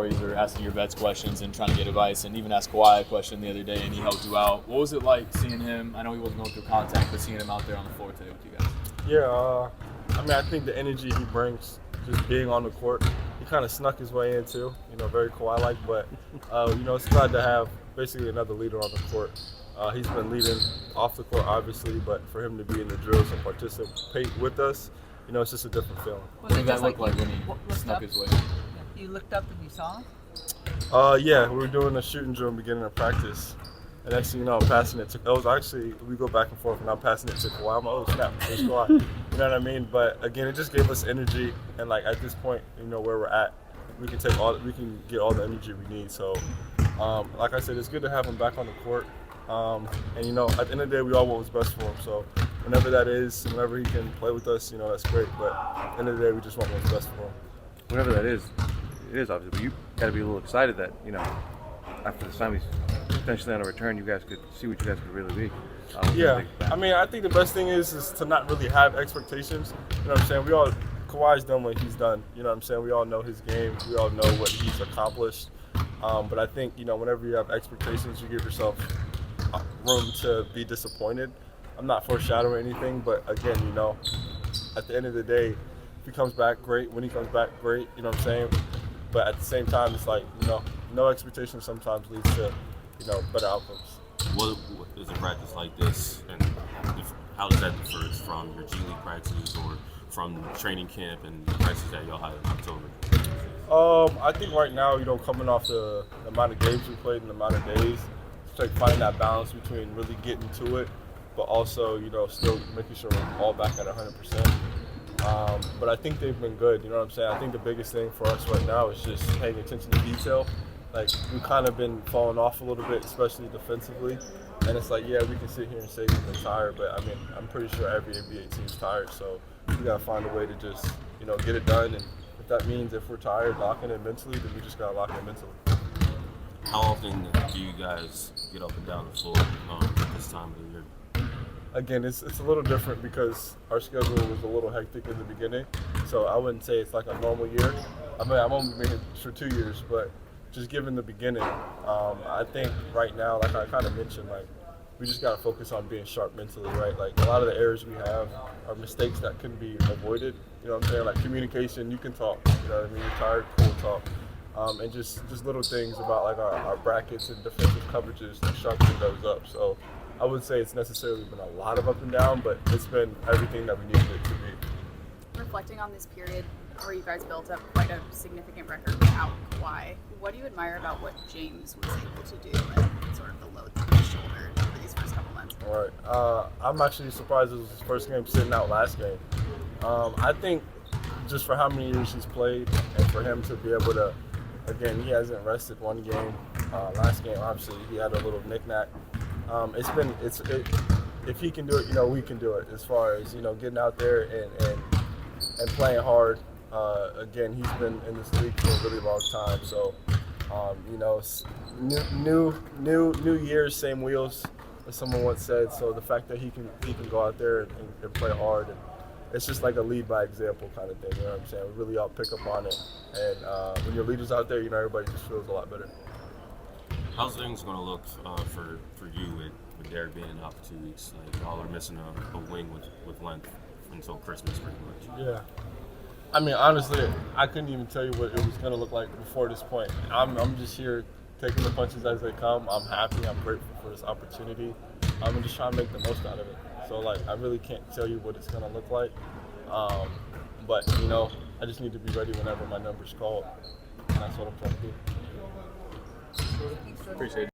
stories or asking your vets questions and trying to get advice, and even asked Kawhi a question the other day, and he helped you out. What was it like seeing him? I know he wasn't going through contact, but seeing him out there on the floor today with you guys. Yeah, I mean, I think the energy he brings, just being on the court, he kind of snuck his way in too. Very Kawhi-like, but it's glad to have basically another leader on the court. He's been leading off the court, obviously, but for him to be in the drills and participate with us, it's just a different feeling. What did that look like when he snuck his way? You looked up and you saw him? Yeah, we were doing a shooting drill in the beginning of practice. And next thing you know, I'm passing it to – it was actually – we go back and forth, and I'm passing it to Kawhi. I'm like, oh, snap, it's Kawhi. You know what I mean? But, again, it just gave us energy. And, at this point, where we're at, we can get all the energy we need. So, like I said, it's good to have him back on the court. And, at the end of the day, we all want what's best for him. So, whenever that is, whenever he can play with us, that's great. But at the end of the day, we just want what's best for him. Whenever that is, it is obviously. But you got to be a little excited that, after this time he's potentially on a return, you guys could see what you guys could really be. Yeah, I mean, I think the best thing is to not really have expectations. You know what I'm saying? Kawhi's done what he's done. You know what I'm saying? We all know his game. We all know what he's accomplished. But I think, whenever you have expectations, you give yourself room to be disappointed. I'm not foreshadowing anything, but again, at the end of the day, if he comes back, great. When he comes back, great. You know what I'm saying? But at the same time, it's like, no expectation sometimes leads to, better outcomes. What is a practice like this, and how does that differ from your G League practices or from training camp and the practices that y'all had in October? I think right now, coming off the amount of games we played and the amount of days, it's like finding that balance between really getting to it, but also, still making sure we're all back at 100%. But I think they've been good, you know what I'm saying? I think the biggest thing for us right now is just paying attention to detail. We've kind of been falling off a little bit, especially defensively. And it's like, yeah, we can sit here and say we've been tired, but I mean, I'm pretty sure every NBA team's tired. So we got to find a way to just, get it done. And if that means if we're tired, locking it mentally, then we just got to lock it mentally. How often do you guys get up and down the floor this time of the year? Again, it's a little different because our schedule was a little hectic in the beginning. So I wouldn't say it's like a normal year. I mean, I've only been here for 2 years, but just given the beginning, I think right now, like I kind of mentioned, we just got to focus on being sharp mentally, right? A lot of the errors we have are mistakes that can be avoided. You know what I'm saying? Communication, you can talk. You know what I mean? You're tired, cool, talk. And just little things about our brackets and defensive coverages that sharpen those up. So I wouldn't say it's necessarily been a lot of up and down, but it's been everything that we needed it to be. Reflecting on this period where you guys built up quite a significant record without Kawhi, what do you admire about what James was able to do and sort of the load on his shoulder for these first couple months? All right. I'm actually surprised it was his first game sitting out last game. I think just for how many years he's played and for him to be able to, again, he hasn't rested one game. Last game, obviously, he had a little knick-knack. If he can do it, we can do it as far as, getting out there and playing hard. Again, he's been in this league for a really long time. So, new years, same wheels, as someone once said. So the fact that he can go out there and play hard, and it's just like a lead by example kind of thing. You know what I'm saying? We really all pick up on it. And when your leader's out there, everybody just feels a lot better. How's things going to look for you with Derek being out for 2 weeks? Y'all are missing a wing with length until Christmas, pretty much. Yeah. I mean, honestly, I couldn't even tell you what it was going to look like before this point. I'm just here taking the punches as they come. I'm happy. I'm grateful for this opportunity. I'm just trying to make the most out of it. So, I really can't tell you what it's going to look like. But, I just need to be ready whenever my number's called. And that's what I'm trying to do. Appreciate it.